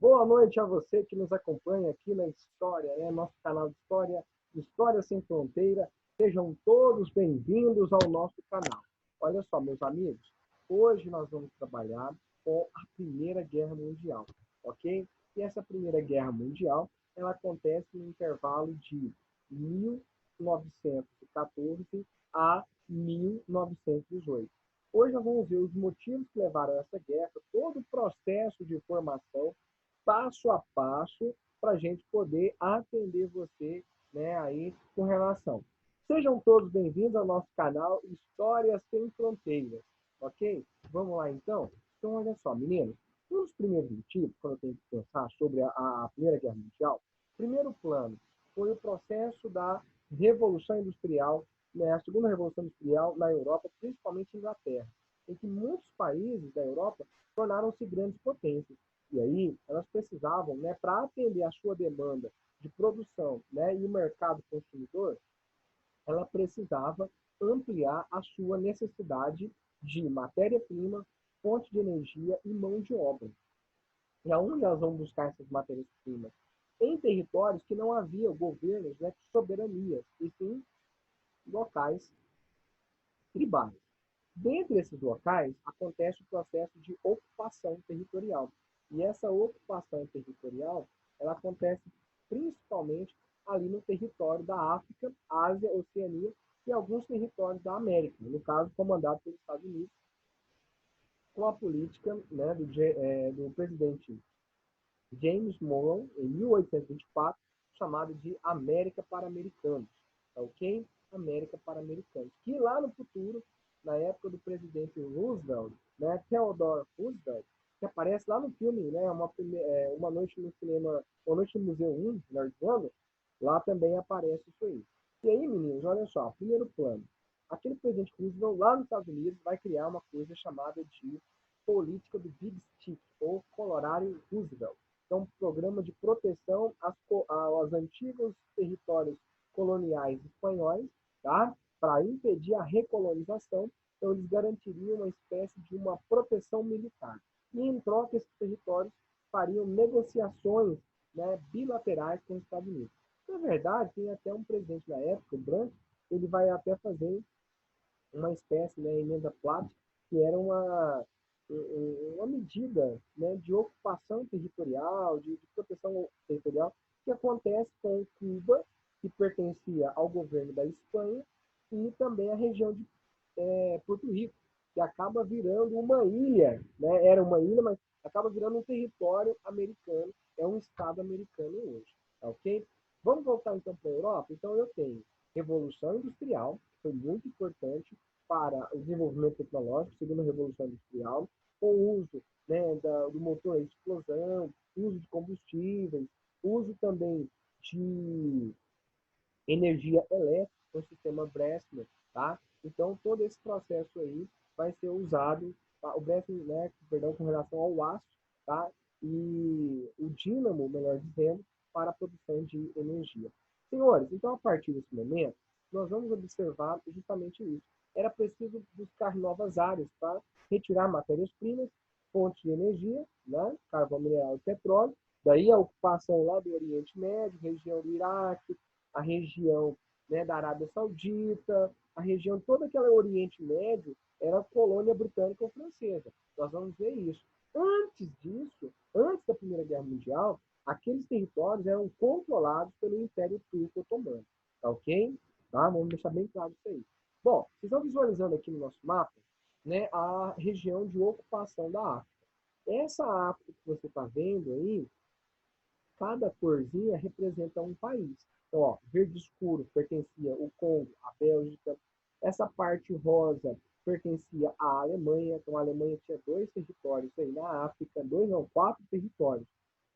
Boa noite a você que nos acompanha aqui na História, né? Nosso canal de História, História Sem Fronteira. Sejam todos bem-vindos ao nosso canal. Olha só, meus amigos, hoje nós vamos trabalhar com a Primeira Guerra Mundial, ok? E essa Primeira Guerra Mundial, ela acontece no intervalo de 1914 a 1918. Hoje nós vamos ver os motivos que levaram a essa guerra, todo o processo de formação, passo a passo, para a gente poder atender você, né, aí com relação. Sejam todos bem-vindos ao nosso canal Histórias Sem Fronteiras, ok? Vamos lá então? Então, olha só, meninos, um dos primeiros motivos, quando eu tenho que pensar sobre a Primeira Guerra Mundial, primeiro plano foi o processo da Revolução Industrial, né, a Segunda Revolução Industrial na Europa, principalmente na Inglaterra, em que muitos países da Europa tornaram-se grandes potências. E aí, elas precisavam, né, para atender a sua demanda de produção, né, e o mercado consumidor, ela precisava ampliar a sua necessidade de matéria-prima, fonte de energia e mão de obra. E aonde elas vão buscar essas matérias-primas? Em territórios que não havia governos, né, de soberanias, e sim locais tribais. Dentre esses locais, acontece o processo de ocupação territorial. E essa ocupação territorial, ela acontece principalmente ali no território da África, Ásia, Oceania e alguns territórios da América, no caso comandado pelos Estados Unidos, com a política, né, do presidente James Monroe, em 1824, chamado de América para Americanos, tá ok? América para Americanos, que lá no futuro, na época do presidente Roosevelt, né, Theodore Roosevelt, que aparece lá no filme, né, uma noite no cinema, uma noite no Museu 1, melhor dizendo, lá também aparece isso aí. E aí, meninos, olha só, primeiro plano. Aquele presidente Roosevelt, lá nos Estados Unidos, vai criar uma coisa chamada de política do Big Stick, ou Colorado Roosevelt. É um programa de proteção aos antigos territórios coloniais espanhóis, tá? Para impedir a recolonização, então eles garantiriam uma espécie de uma proteção militar. E em troca, esses territórios fariam negociações, né, bilaterais com os Estados Unidos. Na verdade, tem até um presidente da época, o Branco, ele vai até fazer uma espécie, né, emenda Platt, que era uma medida, né, de ocupação territorial, de proteção territorial, que acontece com Cuba, que pertencia ao governo da Espanha, e também a região de Porto Rico, que acaba virando uma ilha, né? Era uma ilha, mas acaba virando um território americano, é um estado americano hoje, tá ok? Vamos voltar então para a Europa? Então eu tenho Revolução Industrial, que foi muito importante para o desenvolvimento tecnológico, segundo a Revolução Industrial, com o uso, né, do motor a explosão, uso de combustíveis, uso também de energia elétrica, com o sistema Bressner, tá? Então, todo esse processo aí vai ser usado, tá? O Bressner, né, perdão, com relação ao aço, tá? E o dínamo, melhor dizendo, para a produção de energia. Senhores, então, a partir desse momento, nós vamos observar justamente isso. Era preciso buscar novas áreas para retirar matérias-primas, fontes de energia, né? Carvão mineral e petróleo, daí a ocupação lá do Oriente Médio, região do Iraque, a região, né, da Arábia Saudita, a região, todo aquele Oriente Médio era colônia britânica ou francesa. Nós vamos ver isso. Antes disso, antes da Primeira Guerra Mundial, aqueles territórios eram controlados pelo Império Turco Otomano. Tá ok? Tá? Vamos deixar bem claro isso aí. Bom, vocês estão visualizando aqui no nosso mapa, né, a região de ocupação da África. Essa África que você está vendo aí, cada corzinha representa um país. Então, ó, verde escuro pertencia o Congo, a Bélgica. Essa parte rosa pertencia à Alemanha. Então, a Alemanha tinha dois territórios aí na África, dois não, quatro territórios.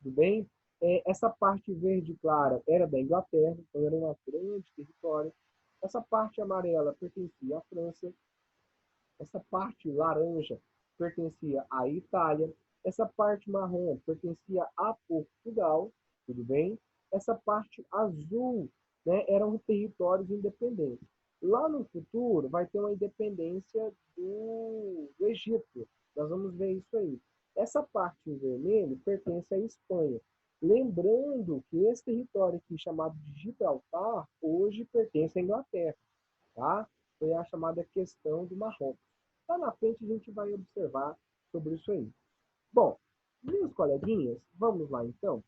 Tudo bem? Essa parte verde clara era da Inglaterra, então era um grande território. Essa parte amarela pertencia à França. Essa parte laranja pertencia à Itália. Essa parte marrom pertencia a Portugal, tudo bem? Essa parte azul, né, eram territórios independentes. Lá no futuro vai ter uma independência do Egito. Nós vamos ver isso aí. Essa parte em vermelho pertence à Espanha. Lembrando que esse território aqui, chamado de Gibraltar, hoje pertence à Inglaterra, tá? Foi a chamada questão do Marrocos. Lá na frente a gente vai observar sobre isso aí. Bom, meus coleguinhas, vamos lá então.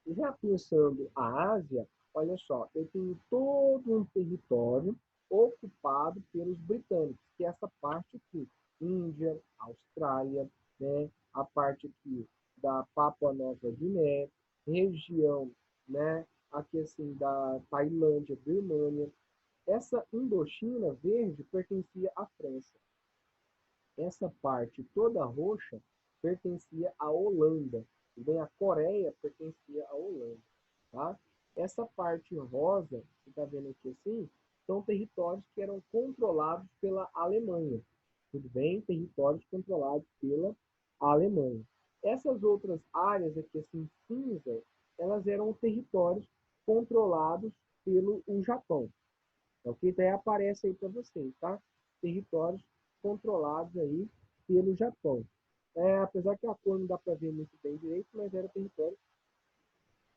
Já pensando a Ásia, olha só, eu tenho todo um território ocupado pelos britânicos, que é essa parte aqui, Índia, Austrália, né, a parte aqui da Papua Nova Guiné, região, né, aqui assim da Tailândia, Birmânia. Essa Indochina verde pertencia à França. Essa parte toda roxa pertencia à Holanda. E bem, a Coreia pertencia à Holanda. Tá? Essa parte rosa, você está vendo aqui assim, são territórios que eram controlados pela Alemanha. Tudo bem? Territórios controlados pela Alemanha. Essas outras áreas aqui assim, cinza, elas eram territórios controlados pelo Japão. Ok? Daí aparece aí para vocês, tá? Territórios controlados aí pelo Japão. Apesar que a cor não dá para ver muito bem direito, mas era território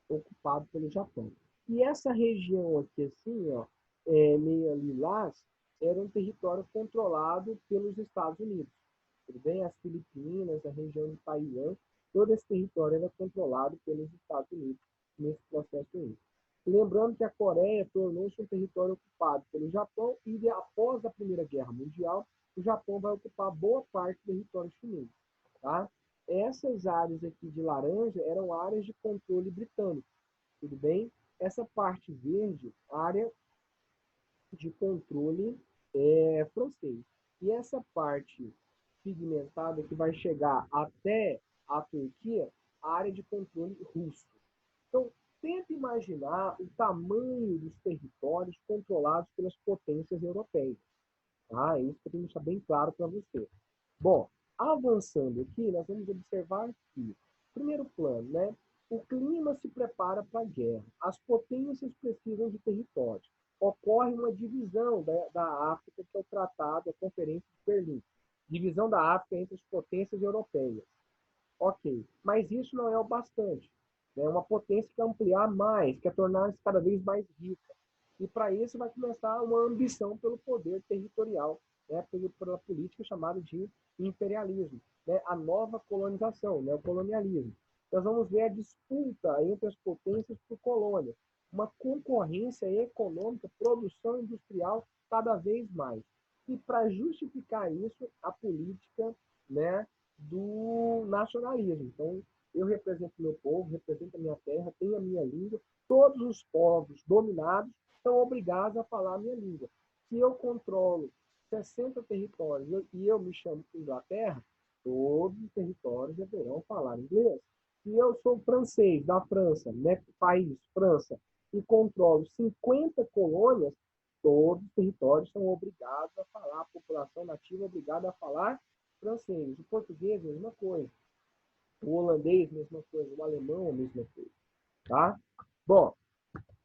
ocupado pelo Japão. E essa região aqui, assim, ó, meio lilás, era um território controlado pelos Estados Unidos. Tudo bem? As Filipinas, a região de Taiwan, todo esse território era controlado pelos Estados Unidos nesse processo aí. Lembrando que a Coreia tornou-se um território ocupado pelo Japão e após a Primeira Guerra Mundial, o Japão vai ocupar boa parte do território chinês. Tá? Essas áreas aqui de laranja eram áreas de controle britânico, tudo bem? Essa parte verde, área de controle francês. E essa parte pigmentada que vai chegar até a Turquia, área de controle russo. Então, tenta imaginar o tamanho dos territórios controlados pelas potências europeias. Tá? Isso que eu tenho que deixar bem claro para você. Bom, avançando aqui, nós vamos observar que, primeiro plano, né? O clima se prepara para a guerra. As potências precisam de território. Ocorre uma divisão da África, que é o tratado, a Conferência de Berlim. Divisão da África entre as potências europeias. Ok, mas isso não é o bastante. É uma potência que quer ampliar mais, quer tornar-se cada vez mais rica. E para isso vai começar uma ambição pelo poder territorial, né, pela política chamada de imperialismo, né, a nova colonização, né, o colonialismo. Nós vamos ver a disputa entre as potências por colônia, uma concorrência econômica, produção industrial cada vez mais. E para justificar isso, a política, né, do nacionalismo. Então, eu represento meu povo, represento a minha terra, tenho a minha língua. Todos os povos dominados são obrigados a falar a minha língua. Se eu controlo 60 territórios e eu me chamo Inglaterra, todos os territórios deverão falar inglês. Se eu sou francês, da França, né, país, França, e controlo 50 colônias, todos os territórios são obrigados a falar, a população nativa é obrigada a falar francês. O português, mesma coisa. O holandês, mesma coisa. O alemão, mesma coisa. Tá? Bom,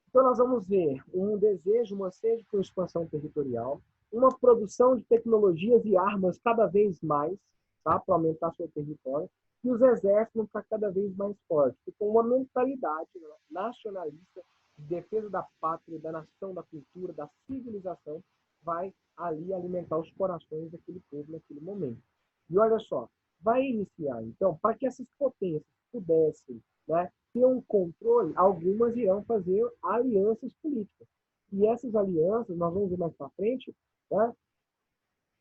então nós vamos ver um desejo, um ansejo por expansão territorial, uma produção de tecnologias e armas cada vez mais, tá? Para aumentar seu território, e os exércitos vão ficar cada vez mais fortes, com uma mentalidade nacionalista de defesa da pátria, da nação, da cultura, da civilização, vai ali alimentar os corações daquele povo naquele momento. E olha só, vai iniciar, então, para que essas potências pudessem, né, ter um controle, algumas irão fazer alianças políticas. E essas alianças, nós vamos ver mais para frente, né,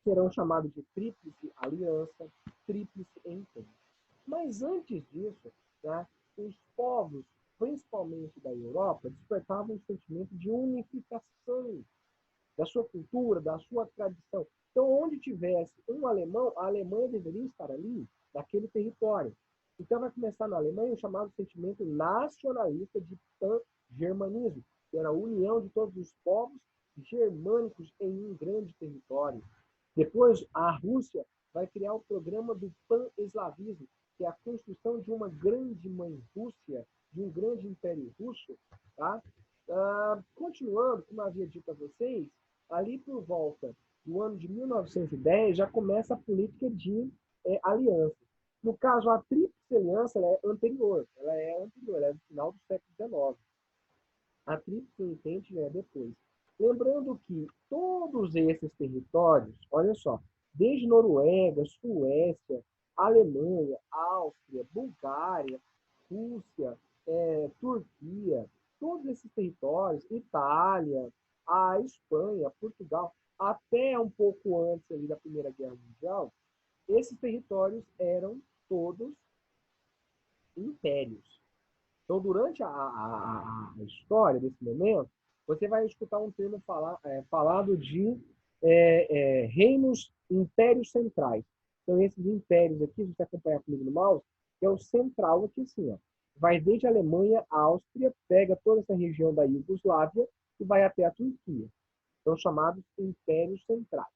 serão chamadas de tríplice aliança, tríplice entente. Mas antes disso, né, os povos, principalmente da Europa, despertavam um sentimento de unificação da sua cultura, da sua tradição. Então, onde tivesse um alemão, a Alemanha deveria estar ali, naquele território. Então, vai começar na Alemanha o chamado sentimento nacionalista de pan-germanismo, que era a união de todos os povos germânicos em um grande território. Depois, a Rússia vai criar o programa do pan-eslavismo, que é a construção de uma grande mãe Rússia, de um grande império russo. Tá? Continuando, como havia dito a vocês, ali por volta do ano de 1910 já começa a política de aliança. No caso, a Tríplice Aliança ela é do final do século XIX. A Tríplice Entente já é depois. Lembrando que todos esses territórios, olha só, desde Noruega, Suécia, Alemanha, Áustria, Bulgária, Rússia, Turquia, todos esses territórios, Itália, a Espanha, Portugal, até um pouco antes ali da Primeira Guerra Mundial, esses territórios eram todos impérios. Então, durante a história desse momento, você vai escutar um termo falado de reinos, impérios centrais. Então, esses impérios aqui, se você acompanhar comigo no mouse, é o central aqui assim, ó. Vai desde a Alemanha, a Áustria, pega toda essa região da Iugoslávia e vai até a Turquia. São chamados impérios centrais.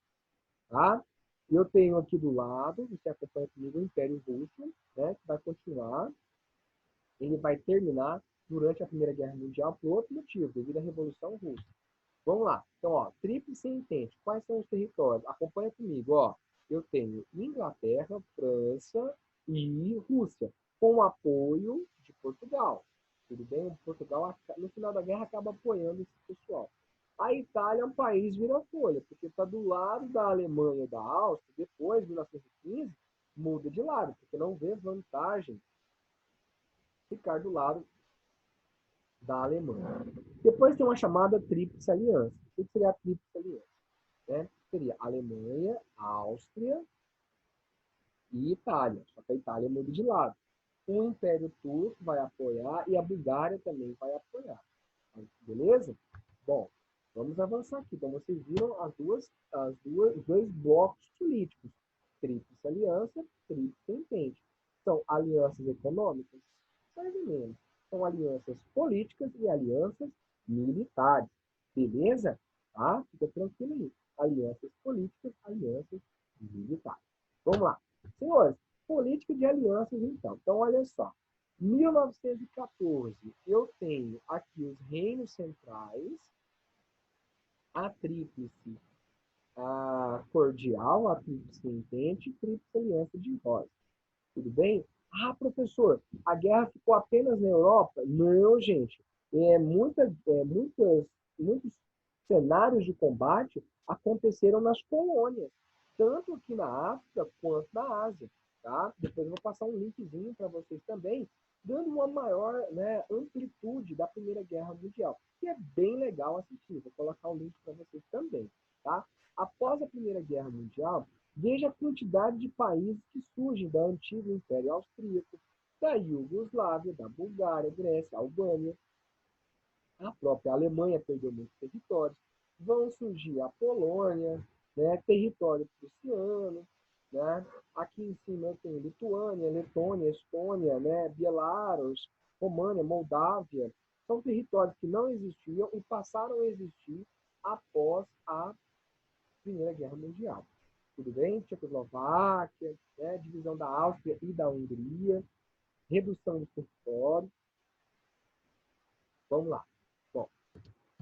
Tá? Eu tenho aqui do lado, você acompanha comigo, o Império Russo, né, que vai continuar. Ele vai terminar durante a Primeira Guerra Mundial por outro motivo, devido à Revolução Russa. Vamos lá. Então, ó, Tríplice Entente. Quais são os territórios? Acompanha comigo, ó. Eu tenho Inglaterra, França e Rússia, com apoio de Portugal. Tudo bem? Portugal, no final da guerra, acaba apoiando esse pessoal. A Itália é um país vira-folha, porque está do lado da Alemanha e da Áustria. Depois, de 1915, muda de lado, porque não vê vantagem ficar do lado da Alemanha. Depois tem uma chamada Tríplice Aliança. O que seria a Tríplice Aliança? Né? Seria Alemanha, Áustria e Itália. Só que a Itália muda de lado. O Império Turco vai apoiar e a Bulgária também vai apoiar. Beleza? Bom, vamos avançar aqui. Então, vocês viram os dois blocos políticos. Tríplice Aliança, Tríplice Entente. São alianças econômicas? Mais ou menos. São alianças políticas e alianças militares. Beleza? Tá? Fica tranquilo aí. Alianças políticas, alianças militares. Vamos lá. Senhores, política de alianças, então. Então, olha só. 1914, eu tenho aqui os reinos centrais, a tríplice cordial, a tríplice entente e a tríplice aliança de Rosa. Tudo bem? Ah, professor, a guerra ficou apenas na Europa? Não, gente. Muitos cenários de combate aconteceram nas colônias, tanto aqui na África quanto na Ásia. Tá? Depois eu vou passar um linkzinho para vocês também, dando uma maior, né, amplitude da Primeira Guerra Mundial, que é bem legal assistir. Vou colocar o link para vocês também. Tá? Após a Primeira Guerra Mundial, veja a quantidade de países que surgem da antiga Império Austríaco, da Iugoslávia, da Bulgária, Grécia, Albânia. A própria Alemanha perdeu muitos territórios. Vão surgir a Polônia, né, território prussiano. Né? Aqui em cima tem Lituânia, Letônia, Estônia, né, Belarus, România, Moldávia. São territórios que não existiam e passaram a existir após a Primeira Guerra Mundial. Tudo bem? Tchecoslováquia, né? Divisão da Áustria e da Hungria, redução dos territórios. Vamos lá. Bom,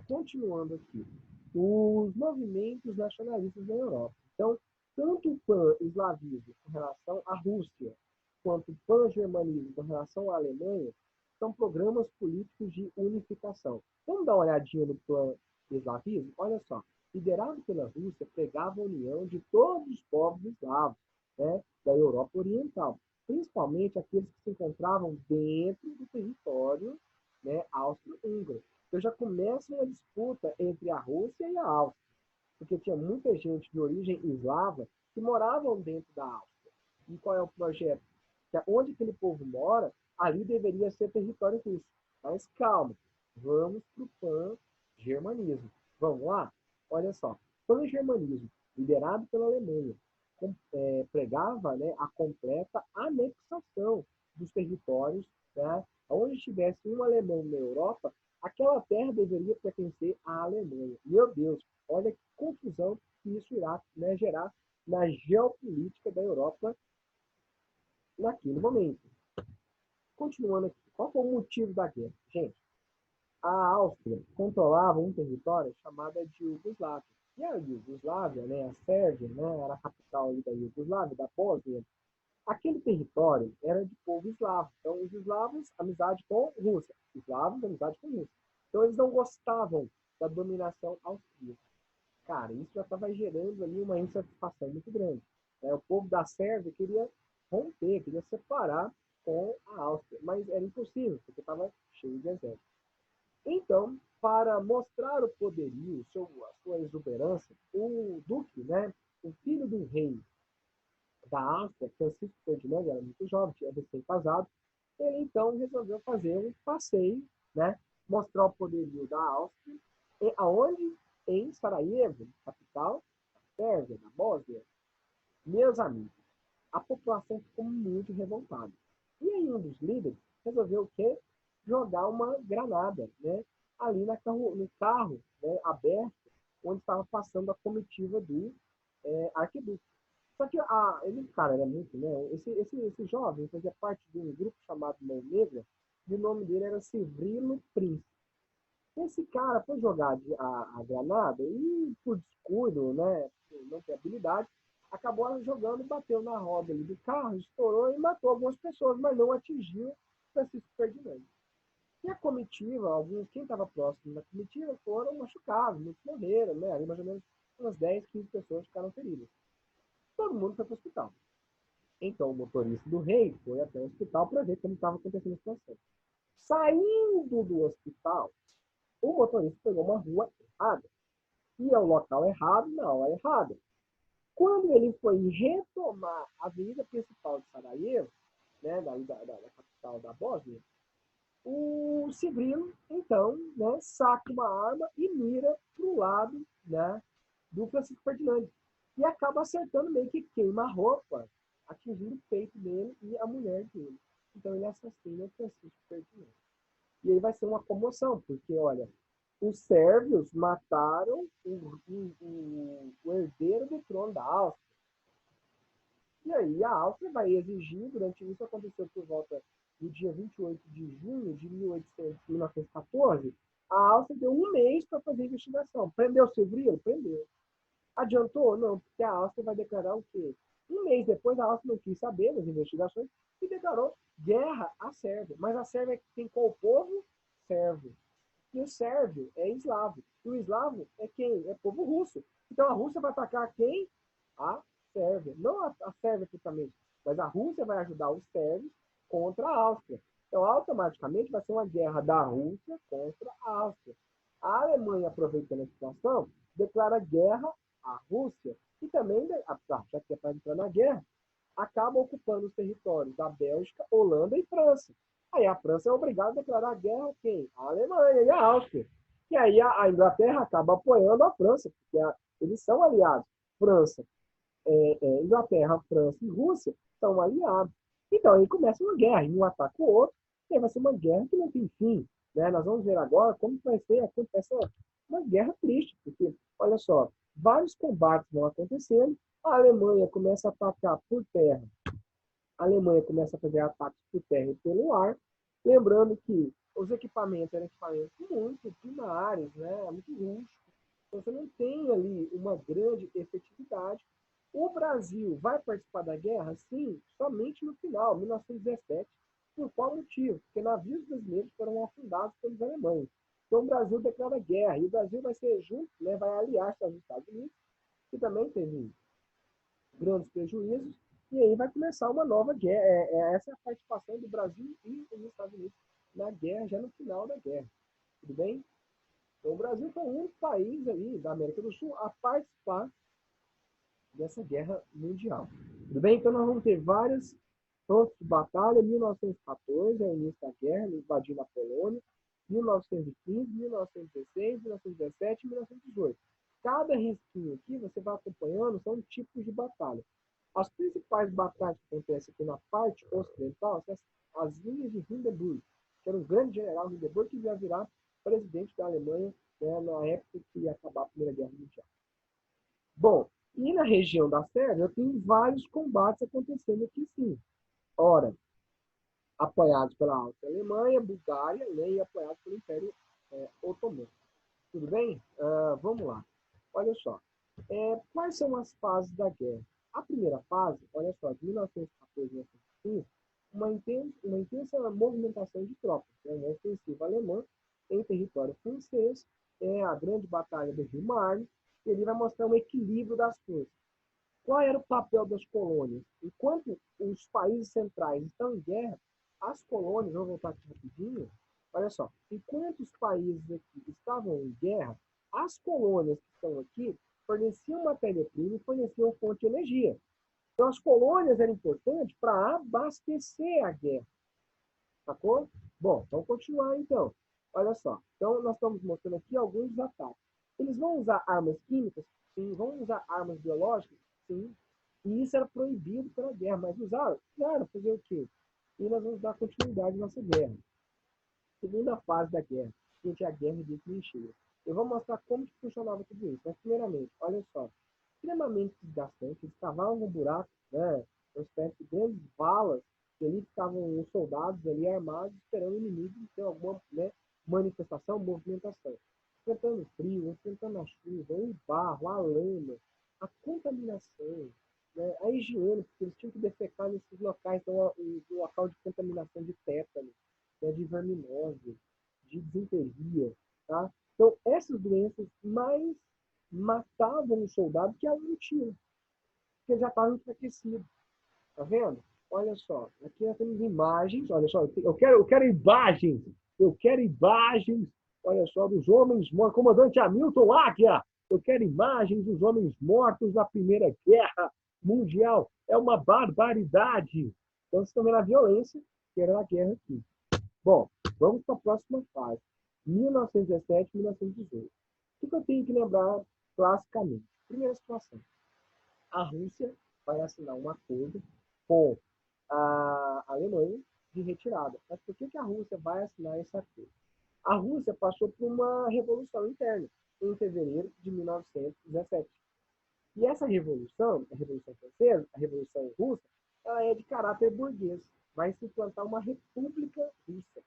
continuando aqui. Os movimentos nacionalistas da Europa. Então, tanto o pan-eslavismo com relação à Rússia, quanto o pan-germanismo com relação à Alemanha, são programas políticos de unificação. Vamos dar uma olhadinha no pan-eslavismo? Olha só. Liderado pela Rússia, pregava a união de todos os povos eslavos, né, da Europa Oriental, principalmente aqueles que se encontravam dentro do território, né, austro-húngaro. Então já começa uma disputa entre a Rússia e a Áustria, porque tinha muita gente de origem eslava que moravam dentro da Áustria. E qual é o projeto? Que onde aquele povo mora, ali deveria ser território russo. Mas calma, vamos para o pan-germanismo. Vamos lá? Olha só, pan-germanismo, liderado pela Alemanha, pregava, né, a completa anexação dos territórios, né, onde tivesse um alemão na Europa, aquela terra deveria pertencer à Alemanha. Meu Deus, olha que confusão que isso irá, né, gerar na geopolítica da Europa naquele momento. Continuando aqui, qual foi o motivo da guerra? Gente, a Áustria controlava um território chamado de Iugoslávia. E a Iugoslávia, né, a Sérvia, né, era a capital da Iugoslávia, da Bósnia, Aquele território era de povo eslavo. Então, os eslavos, amizade com Rússia. Eslavos, amizade com Rússia. Então, eles não gostavam da dominação austríaca. Cara, isso já estava gerando ali uma insatisfação muito grande. Né? O povo da Sérvia queria romper, queria separar com a Áustria, mas era impossível, porque estava cheio de exército. Então, para mostrar o poderio, a sua exuberância, o duque, né, o filho do rei da Áustria, Francisco Ferdinando, era muito jovem, tinha recém-casado, ele então resolveu fazer um passeio, né, mostrar o poderio da Áustria, e aonde? Em Sarajevo, capital da Sérvia, da Bósnia. Meus amigos, a população ficou muito revoltada. E aí um dos líderes resolveu o quê? Jogar uma granada, né? Ali no carro, né, aberto, onde estava passando a comitiva do arquiduque. Só que ele, cara, era muito, né? Esse jovem fazia parte de um grupo chamado Mão Negra, e o nome dele era Sevrilo Prince. Esse cara foi jogar a granada e, por descuido, né, por não ter habilidade, acabou jogando e bateu na roda ali do carro, estourou e matou algumas pessoas, mas não atingiu Francisco Ferdinando. E a comitiva, quem estava próximo da comitiva foram machucados, muitos morreram, né? Ali mais ou menos umas 10, 15 pessoas ficaram feridas. Todo mundo foi para o hospital. Então o motorista do rei foi até o hospital para ver como estava acontecendo a situação. Saindo do hospital, o motorista pegou uma rua errada. Ia ao local errado, na hora errada. Quando ele foi retomar a avenida principal de Sarajevo, né, da capital da Bósnia, o Cibrino, então, né, saca uma arma e mira para o lado, né, do Francisco Ferdinand. E acaba acertando meio que queima-roupa, atingindo o peito dele e a mulher dele. Então ele assassina o Francisco Ferdinand. E aí vai ser uma comoção, porque, olha, os sérvios mataram o herdeiro do trono da Áustria. E aí a Áustria vai exigir, durante isso aconteceu por volta do dia 28 de junho de 1914, a Áustria deu um mês para fazer a investigação. Prendeu o Sevrilo? Prendeu. Adiantou? Não, porque a Áustria vai declarar o quê? Um mês depois, a Áustria não quis saber das investigações e declarou guerra à Sérvia. Mas a Sérvia tem qual povo? Sérvio. E o sérvio é eslavo. E o eslavo é quem? É povo russo. Então a Rússia vai atacar quem? A Sérvia. Não a Sérvia totalmente, mas a Rússia vai ajudar os sérvios contra a Áustria. Então, automaticamente, vai ser uma guerra da Rússia contra a Áustria. A Alemanha, aproveitando a situação, declara guerra à Rússia e também, já que é para entrar na guerra, acaba ocupando os territórios da Bélgica, Holanda e França. Aí a França é obrigada a declarar guerra a quem? A Alemanha e a Áustria. E aí a Inglaterra acaba apoiando a França, porque eles são aliados. França, Inglaterra, França e Rússia são aliados. Então aí começa uma guerra, e um ataca o outro, e aí vai ser uma guerra que não tem fim. Né? Nós vamos ver agora como vai ser essa uma guerra triste, porque, olha só, vários combates vão acontecendo, a Alemanha começa a atacar por terra, a Alemanha começa a fazer ataques por terra e pelo ar, lembrando que os equipamentos eram equipamentos muito primários, né? Muito rústicos, então você não tem ali uma grande efetividade. O Brasil vai participar da guerra? Sim, somente no final, 1917. Por qual motivo? Porque navios brasileiros foram afundados pelos alemães. Então o Brasil declara guerra, e o Brasil vai ser junto, né, vai aliar-se aos Estados Unidos, que também teve grandes prejuízos, e aí vai começar uma nova guerra. Essa é a participação do Brasil e dos Estados Unidos na guerra, já no final da guerra. Tudo bem? Então, o Brasil foi o único país ali da América do Sul a participar dessa guerra mundial. Tudo bem? Então, nós vamos ter várias frontes de batalha. 1914 é o início da guerra, invadindo a Polônia. 1915, 1916, 1917 e 1918. Cada risquinho aqui, você vai acompanhando, são tipos de batalha. As principais batalhas que acontecem aqui na parte ocidental são as linhas de Hindenburg, que era um grande general Hindenburg que ia virar presidente da Alemanha, né, na época que ia acabar a Primeira Guerra Mundial. Bom, e na região da Sérvia, tem vários combates acontecendo aqui sim. Ora, apoiados pela Áustria-Alemanha, Bulgária, né, e apoiados pelo Império Otomano. Tudo bem? Vamos lá. Olha só. Quais são as fases da guerra? A primeira fase, olha só, de 1914 14 e 1915, uma intensa movimentação de tropas, né, uma ofensiva alemã em território francês, a grande batalha do Rio Marne, e ele vai mostrar um equilíbrio das forças. Qual era o papel das colônias? Enquanto os países centrais estão em guerra, as colônias, vou voltar aqui rapidinho, olha só, enquanto os países aqui estavam em guerra, as colônias que estão aqui forneciam matéria-prima e forneciam fonte de energia. Então, as colônias eram importantes para abastecer a guerra. Sacou? Bom, vamos continuar então. Olha só. Então, nós estamos mostrando aqui alguns ataques. Eles vão usar armas químicas? Sim. Vão usar armas biológicas? Sim. E isso era proibido pela guerra, mas usaram? Claro, fazer o quê? E nós vamos dar continuidade à nossa guerra. Segunda fase da guerra, gente, a guerra de trincheira. Eu vou mostrar como que funcionava tudo isso. Mas, primeiramente, olha só, extremamente desgastante, eles cavavam um buraco, né, uma espécie de grandes valas, e ali ficavam os soldados ali armados, esperando o inimigo ter alguma, né, manifestação, movimentação. Enfrentando o frio, enfrentando a chuva, o barro, a lama, a contaminação, né, a higiene, porque eles tinham que defecar nesses locais, então o local de contaminação de tétano, né, de verminose, de disenteria, tá? Então, essas doenças mais matavam o soldado que um tiro, porque já estava enfraquecido. Tá vendo? Olha só, aqui nós temos imagens, olha só, eu quero imagens, olha só, dos homens mortos, comandante Hamilton Águia, eu quero imagens dos homens mortos na Primeira Guerra Mundial. É uma barbaridade. Então, vocês estão vendo a violência que era a guerra aqui. Bom, vamos para a próxima fase. 1917, 1918. O que eu tenho que lembrar classicamente? Primeira situação. A Rússia vai assinar um acordo com a Alemanha de retirada. Mas por que a Rússia vai assinar esse acordo? A Rússia passou por uma revolução interna em fevereiro de 1917. E essa revolução, a Revolução Francesa, a Revolução Russa, ela é de caráter burguês. Vai se implantar uma república russa.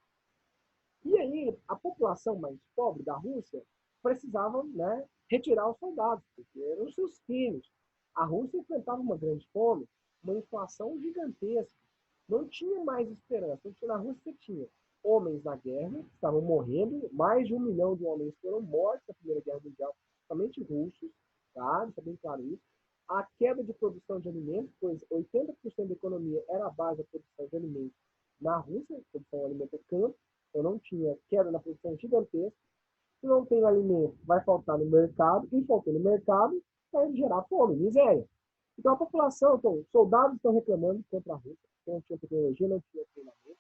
E aí, a população mais pobre da Rússia precisava, né, retirar os soldados, porque eram os seus filhos. A Rússia enfrentava uma grande fome, uma inflação gigantesca. Não tinha mais esperança. Na Rússia você tinha homens na guerra, que estavam morrendo, mais de 1 milhão de homens foram mortos na Primeira Guerra Mundial, somente russos, tá? Está bem claro isso. A queda de produção de alimentos, pois 80% da economia era a base da produção de alimentos na Rússia, produção de alimentos é campo, eu não tinha queda na produção gigantesca. Se não tem alimento, vai faltar no mercado, e faltando no mercado, vai gerar fome, miséria. Então a população, então, soldados estão reclamando contra a Rússia, não tinha tecnologia, não tinha treinamento.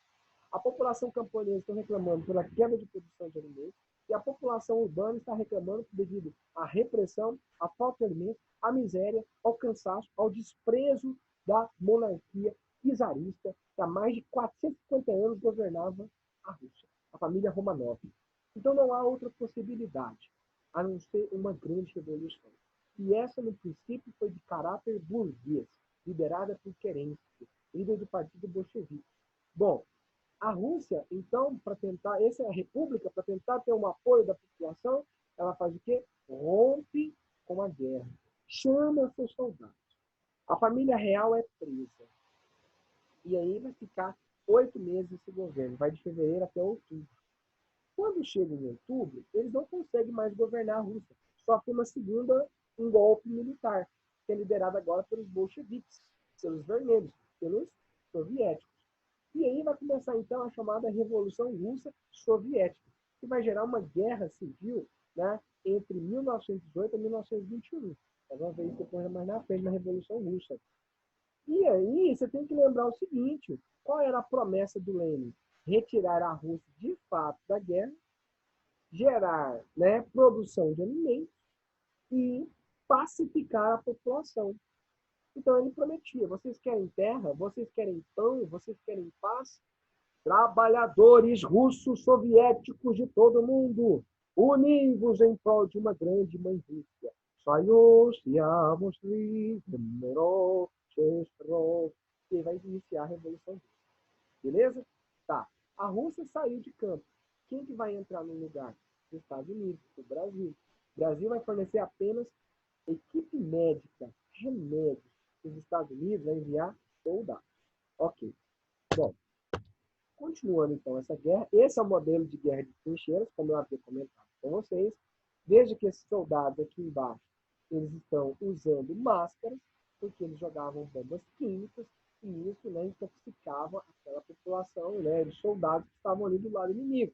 A população camponesa está reclamando pela queda de produção de alimentos, e a população urbana está reclamando devido à repressão, à falta de alimentos, à miséria, ao cansaço, ao desprezo da monarquia czarista, que há mais de 450 anos governava a Rússia, a família Romanov. Então não há outra possibilidade a não ser uma grande revolução. E essa, no princípio, foi de caráter burguês, liderada por Kerensky, líder do partido bolchevique. Bom, a Rússia, então, para tentar, essa é a república, para tentar ter um apoio da população, ela faz o quê? Rompe com a guerra, chama seus soldados. A família real é presa. E aí vai ficar 8 meses esse governo, vai de fevereiro até outubro. Quando chega em outubro, eles não conseguem mais governar a Rússia. Sofre um golpe militar, que é liderado agora pelos bolcheviques, pelos vermelhos, pelos soviéticos. E aí vai começar então a chamada Revolução Russa Soviética, que vai gerar uma guerra civil, né, entre 1918 e 1921. Nós vamos ver isso depois mais na frente, na Revolução Russa. E aí você tem que lembrar o seguinte, qual era a promessa do Lenin? Retirar a Rússia de fato da guerra, gerar, né, produção de alimentos e pacificar a população. Então ele prometia, vocês querem terra, vocês querem pão, vocês querem paz? Trabalhadores russos soviéticos de todo o mundo, univos em prol de uma grande mãe Rússia. Que vai iniciar a Revolução Russa. Beleza? Tá. A Rússia saiu de campo. Quem que vai entrar no lugar? Os Estados Unidos, o Brasil. O Brasil vai fornecer apenas equipe médica, remédios. Os Estados Unidos vai enviar soldados. Ok. Bom, continuando então essa guerra, esse é o modelo de guerra de trincheiras, como eu havia comentado com vocês. Veja que esses soldados aqui embaixo, eles estão usando máscaras, porque eles jogavam bombas químicas, e isso, né, intoxicava aquela população, né, de soldados que estavam ali do lado inimigo.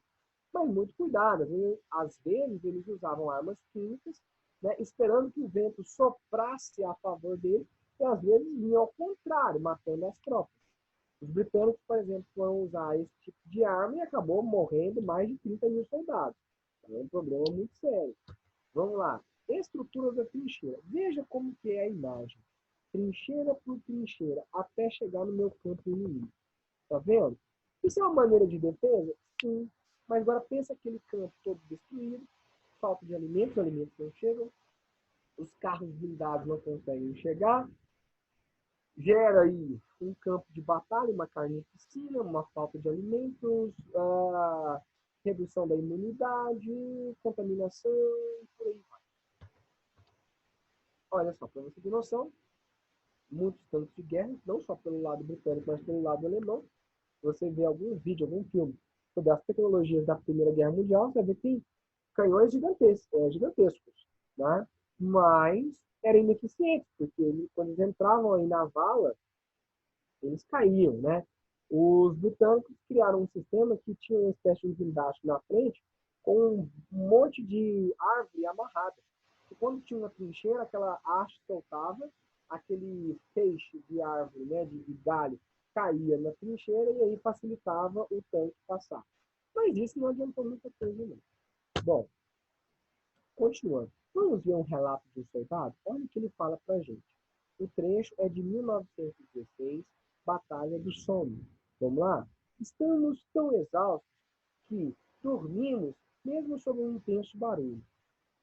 Mas muito cuidado, às vezes eles usavam armas químicas, né, esperando que o vento soprasse a favor deles, e às vezes vinha ao contrário, matando as tropas. Os britânicos, por exemplo, foram usar esse tipo de arma e acabou morrendo mais de 30 mil soldados. É um problema muito sério. Vamos lá. Estrutura da trincheira. Veja como que é a imagem. Trincheira por trincheira, até chegar no meu campo inimigo. Tá vendo? Isso é uma maneira de defesa? Sim. Mas agora pensa aquele campo todo destruído, falta de alimentos, os alimentos não chegam, os carros blindados não conseguem chegar, gera aí um campo de batalha, uma carnificina, uma falta de alimentos, redução da imunidade, contaminação, por aí vai. Olha só, para você ter noção, muitos tanques de guerra, não só pelo lado britânico, mas pelo lado alemão, você vê algum vídeo, algum filme sobre as tecnologias da Primeira Guerra Mundial, você vai ver que tem canhões gigantescos, né? Mas eram ineficientes, porque quando eles entravam aí na vala, eles caíam, né? Os britânicos criaram um sistema que tinha uma espécie de guindaste na frente com um monte de árvore amarrada. E quando tinha uma trincheira, aquela haste soltava, aquele feixe de árvore, né, de galho, caía na trincheira e aí facilitava o tanque passar. Mas isso não adiantou muita coisa, não. Bom, continuando. Vamos ver um relato de um soldado? Olha o que ele fala para a gente. O trecho é de 1916, Batalha do Somme. Vamos lá? Estamos tão exaustos que dormimos mesmo sob um intenso barulho.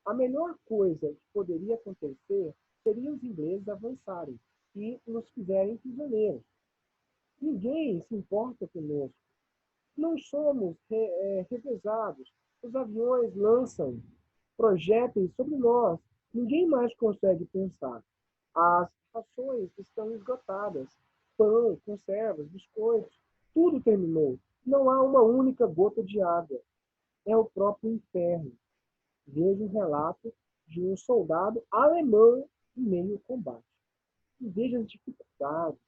A melhor coisa que poderia acontecer seria os ingleses avançarem e nos fizerem prisioneiros. Ninguém se importa conosco. Não somos revezados. Os aviões lançam projéteis sobre nós. Ninguém mais consegue pensar. As rações estão esgotadas. Pão, conservas, biscoitos, tudo terminou. Não há uma única gota de água. É o próprio inferno. Veja um relato de um soldado alemão em meio ao combate. E veja as dificuldades,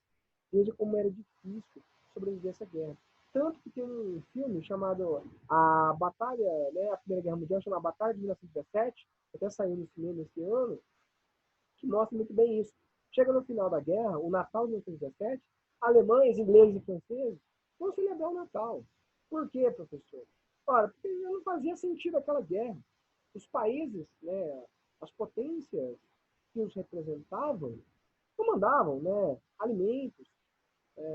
veja como era difícil sobreviver a essa guerra. Tanto que tem um filme chamado A Batalha, né, a Primeira Guerra Mundial, chamado Batalha de 1917, até saiu no cinema esse ano, que mostra muito bem isso. Chega no final da guerra, o Natal de 1917, alemães, ingleses e franceses vão celebrar o Natal. Por quê, professor? Ora, porque não fazia sentido aquela guerra. Os países, né, as potências que os representavam, comandavam, né, alimentos,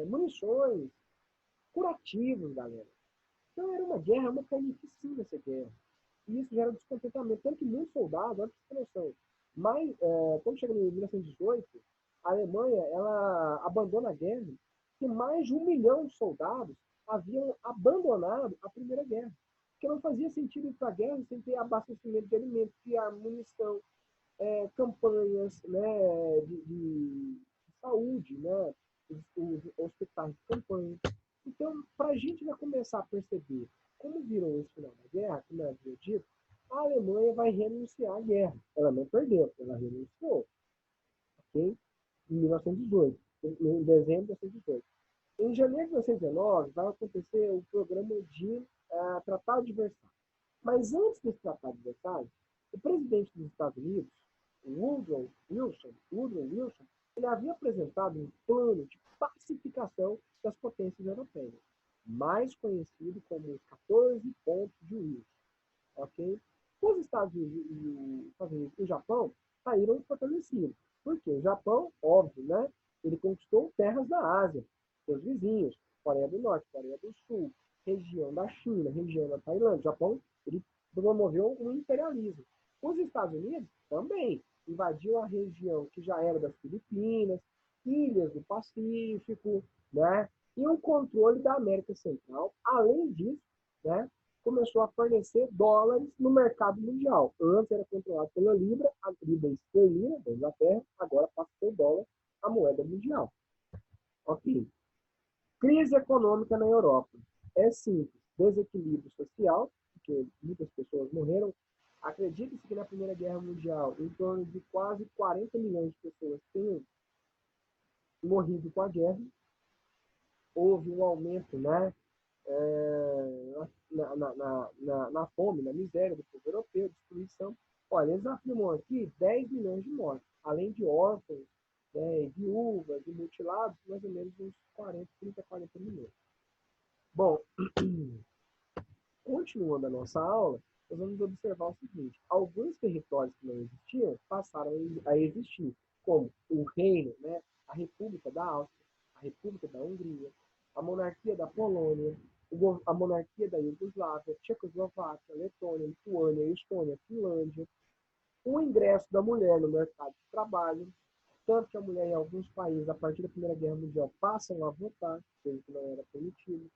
munições, curativos, galera. Então era uma guerra, uma carnificina essa guerra. E isso gera descontentamento. Tanto que muitos soldados, olha pra noção, mas, quando chega em 1918, a Alemanha ela abandona a guerra e mais de 1 milhão de soldados haviam abandonado a Primeira Guerra. Porque não fazia sentido ir para a guerra sem ter abastecimento de alimentos, de munição, campanhas, né, de saúde, né, os hospitais de campanha. Então, para a gente já começar a perceber como virou esse final da guerra, como eu havia dito, a Alemanha vai renunciar à guerra. Ela não perdeu, ela renunciou, ok? Em 1918, em dezembro de 1918. Em janeiro de 1919, vai acontecer o programa de Tratado de Versalhes. Mas antes desse Tratado de Versalhes, o presidente dos Estados Unidos, Woodrow Wilson, ele havia apresentado um plano de pacificação das potências europeias, mais conhecido como os 14 pontos de Wilson. Ok? Os Estados Unidos e o Japão saíram fortalecidos. Por quê? O Japão, óbvio, né? Ele conquistou terras da Ásia, seus vizinhos, Coreia do Norte, Coreia do Sul, região da China, região da Tailândia. O Japão, ele promoveu um imperialismo. Os Estados Unidos também invadiu a região que já era das Filipinas, ilhas do Pacífico, né? E o controle da América Central. Além disso, né, começou a fornecer dólares no mercado mundial. Antes era controlado pela Libra, a Libra esterlina da Inglaterra, agora passa a ser o dólar, a moeda mundial. Ok. Crise econômica na Europa. É simples. Desequilíbrio social, porque muitas pessoas morreram. Acredita-se que na Primeira Guerra Mundial, em torno de quase 40 milhões de pessoas tenham morrido com a guerra. Houve um aumento, né, na fome, na miséria do povo europeu, destruição. Olha, eles afirmam aqui 10 milhões de mortes, além de órfãos, né, viúvas e mutilados, mais ou menos uns 40 milhões. Bom, continuando a nossa aula, nós vamos observar o seguinte: alguns territórios que não existiam passaram a existir, como o Reino, né, a República da Áustria, a República da Hungria, a Monarquia da Polônia, a Monarquia da Iugoslávia, Tchecoslováquia, Letônia, Lituânia, Estônia, Finlândia, o ingresso da mulher no mercado de trabalho, tanto que a mulher em alguns países, a partir da Primeira Guerra Mundial, passam a votar, coisa que não era permitido,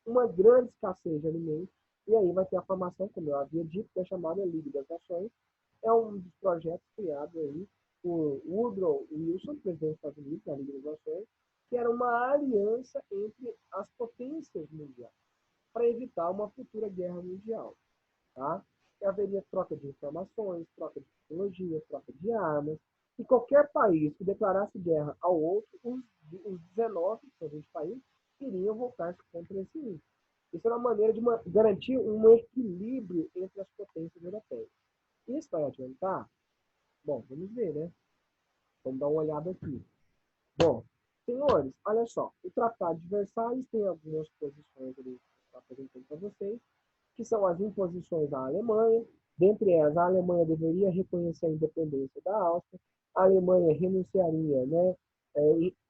uma grande escassez de alimentos, e aí vai ter a formação, como eu havia dito, que é chamada Liga das Nações. É um dos projetos criados aí por Woodrow Wilson, presidente dos Estados Unidos, na Liga das Nações, que era uma aliança entre as potências mundiais, para evitar uma futura guerra mundial. Tá? E haveria troca de informações, troca de tecnologia, troca de armas, e qualquer país que declarasse guerra ao outro, os 19, são 20 países, iriam voltar-se contra esse um. Isso é uma maneira de garantir um equilíbrio entre as potências europeias. Isso vai adiantar? Bom, vamos ver, né? Vamos dar uma olhada aqui. Bom, senhores, olha só. O Tratado de Versalhes tem algumas posições ali que eu estou apresentando para vocês, que são as imposições à Alemanha. Dentre elas, a Alemanha deveria reconhecer a independência da Áustria, a Alemanha renunciaria, né,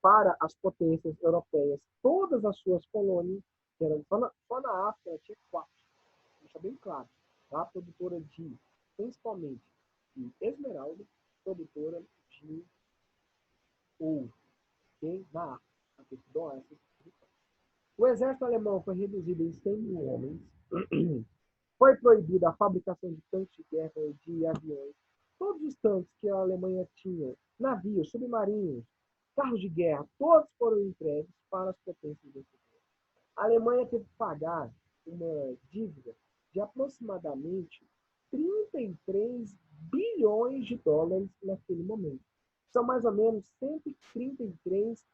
para as potências europeias todas as suas colônias, que eram só na África ela tinha 4, deixa bem claro, tá? Produtora de, principalmente, de esmeralda, produtora de ouro, okay? Na África. O exército alemão foi reduzido em 100 mil homens. Foi proibida a fabricação de tanques de guerra e de aviões. Todos os tanques que a Alemanha tinha, navios, submarinos, carros de guerra, todos foram entregues para as potências vencedores. A Alemanha teve que pagar uma dívida de aproximadamente 33 bilhões de dólares naquele momento. São mais ou menos 133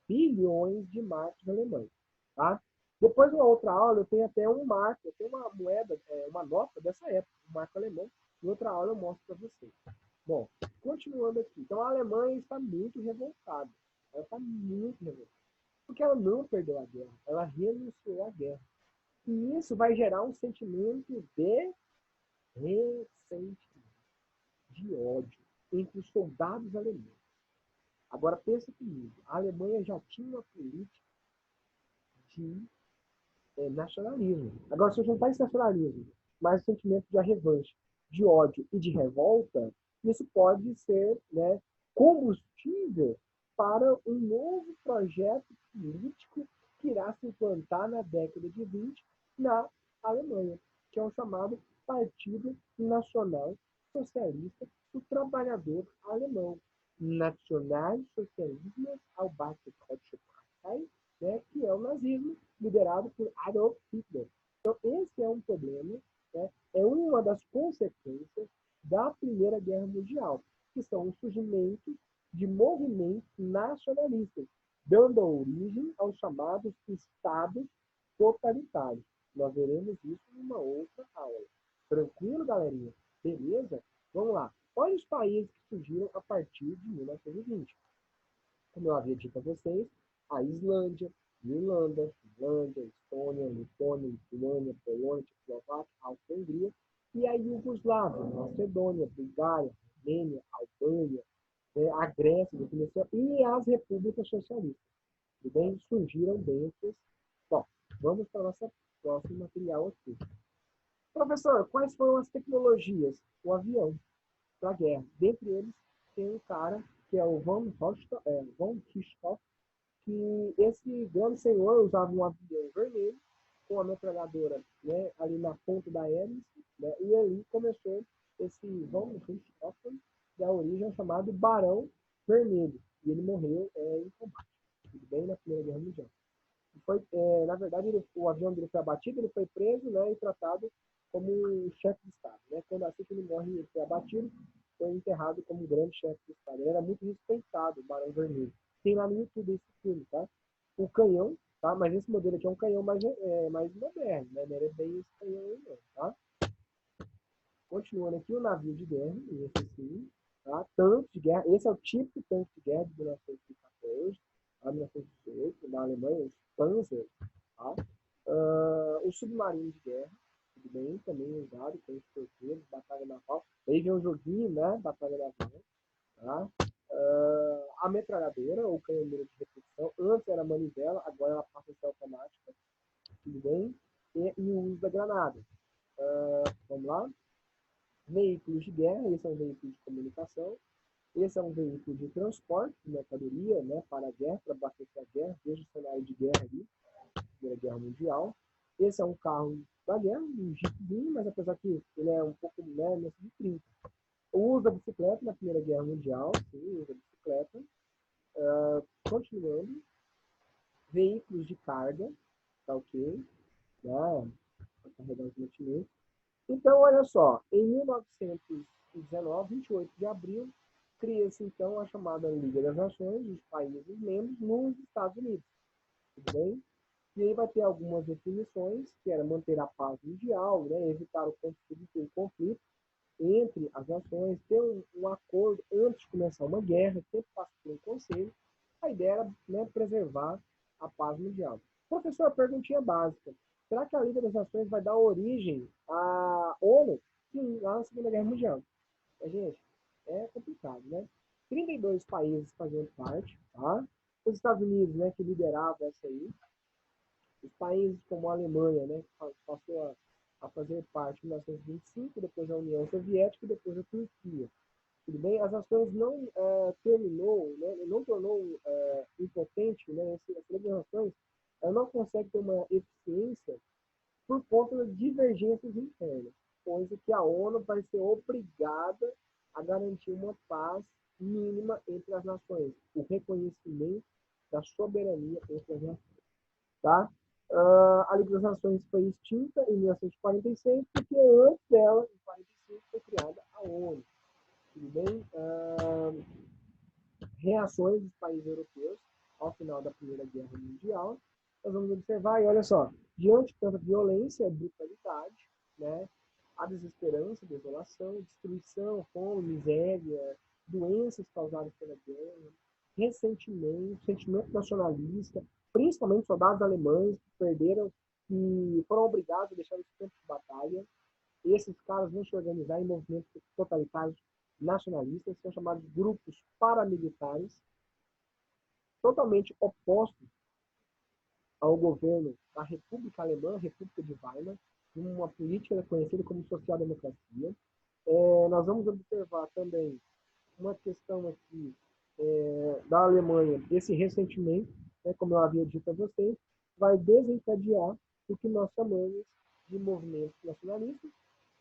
bilhões de marcos alemães. Tá? Depois, uma outra aula, eu tenho até um marco, eu tenho uma moeda, uma nota dessa época, um marco alemão. Em outra aula eu mostro para vocês. Bom, continuando aqui. Então, a Alemanha está muito revoltada. Ela está muito revoltada. Porque ela não perdeu a guerra, ela renunciou à guerra. E isso vai gerar um sentimento de ressentimento, de ódio entre os soldados alemães. Agora pensa comigo, a Alemanha já tinha uma política de nacionalismo. Agora, se eu juntar esse nacionalismo, mais o sentimento de revanche, de ódio e de revolta, isso pode ser, né, combustível para um novo projeto político que irá se implantar na década de 20 na Alemanha, que é o chamado Partido Nacional Socialista do Trabalhador Alemão. Nacionalsocialismo Arbeiterpartei, né, que é o nazismo, liderado por Adolf Hitler. Então, esse é um problema, né, é uma das consequências da Primeira Guerra Mundial, que são o surgimento de movimentos nacionalistas, dando origem aos chamados estados totalitários. Nós veremos isso numa outra aula. Tranquilo, galerinha? Beleza? Vamos lá. Olha os países que surgiram a partir de 1920. Como eu havia dito a vocês, a Islândia, Irlanda, Finlândia, Estônia, Letônia, Lituânia, Polônia, Tchecoslováquia, Áustria, Hungria, e a Iugoslávia, Macedônia, Bulgária, Romênia, Albânia, a Grécia, e as repúblicas socialistas. Tudo bem? Surgiram dentre. Bom, vamos para o nosso próximo material aqui. Professor, quais foram as tecnologias? O avião para a guerra. Dentre eles, tem um cara que é o von Richthofen, que esse grande senhor usava um avião vermelho com uma metralhadora, né, ali na ponta da hélice, né, e aí começou esse von Richthofen, da origem chamado Barão Vermelho, e ele morreu em combate, tudo bem, na Primeira Guerra Mundial. Foi, na verdade, o avião dele foi abatido, ele foi preso, né, e tratado como um chefe de Estado. Né? Quando assim que ele morre, ele foi abatido, foi enterrado como um grande chefe de Estado. Ele era muito respeitado, o Barão Vermelho. Tem lá no YouTube esse filme, tá? O canhão, tá? Mas esse modelo aqui é um canhão mais moderno, né? Não é bem esse canhão aí, não, tá? Continuando aqui, o navio de guerra, esse sim, tá? Tanque de guerra, esse é o típico tanque de guerra de 1914 a 1918, da Alemanha, os Panzer, tá? O submarino de guerra, tudo bem, também usado com os torpedeiros, batalha naval. Aí vem um joguinho, né, batalha naval, tá? A metralhadora, ou canhoneira de repetição, antes era manivela, agora ela passa a ser automática, tudo bem? E o uso da granada. Vamos lá? Veículos de guerra, esse é um veículo de comunicação, esse é um veículo de transporte de mercadoria, né, para a guerra, para abastecer a guerra, veja o cenário de guerra ali, Primeira Guerra Mundial. Esse é um carro da guerra, um jeepzinho, mas apesar que ele é um pouco, né, nesse de 30. O uso da bicicleta na Primeira Guerra Mundial, sim, o uso da bicicleta. Continuando, veículos de carga, tá ok, né, para carregar os mantimentos. Então, olha só, em 1919, 28 de abril, cria-se então a chamada Liga das Nações, os países membros nos Estados Unidos, tudo bem? E aí vai ter algumas definições, que era manter a paz mundial, né, evitar o conflito entre as nações, ter um acordo antes de começar uma guerra, sempre passa por um conselho. A ideia era, né, preservar a paz mundial. Professor, perguntinha básica. Será que a Liga das Nações vai dar origem à ONU? Sim, lá na Segunda Guerra Mundial. Gente, é complicado, né? 32 países faziam parte, tá? Os Estados Unidos, né, que liderava essa aí. Os países como a Alemanha, né, passou a fazer parte em 1925, depois a União Soviética e depois a Turquia. Tudo bem? As nações não terminou, né, não tornou impotente, né, essas nações, ela não consegue ter uma eficiência por conta das divergências internas, coisa que a ONU vai ser obrigada a garantir uma paz mínima entre as nações, o reconhecimento da soberania entre as nações. Tá? A Liga das Nações foi extinta em 1946, porque antes dela, em 1945, foi criada a ONU. Tudo bem? Reações dos países europeus ao final da Primeira Guerra Mundial. Nós vamos observar, e olha só, diante de tanta violência, brutalidade, né, a desesperança, desolação, destruição, fome, miséria, doenças causadas pela guerra, ressentimento, sentimento nacionalista, principalmente soldados alemães que perderam e foram obrigados a deixar os campos de batalha. Esses caras vão se organizar em movimentos totalitários nacionalistas, são chamados grupos paramilitares, totalmente opostos ao governo da República Alemã, República de Weimar, uma política conhecida como social-democracia. Nós vamos observar também uma questão aqui da Alemanha, esse ressentimento, né, como eu havia dito a vocês, vai desencadear o que nós chamamos de movimentos nacionalistas,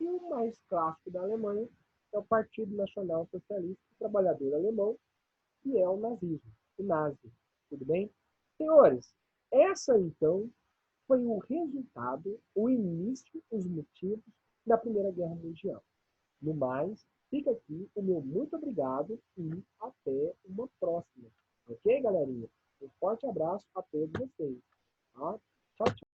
e o mais clássico da Alemanha é o Partido Nacional Socialista Trabalhador Alemão, que é o nazismo, o nazi, tudo bem? Senhores, essa então foi o resultado, o início, os motivos da Primeira Guerra Mundial. No mais, fica aqui o meu muito obrigado e até uma próxima. Ok, galerinha? Um forte abraço a todos vocês. Tá?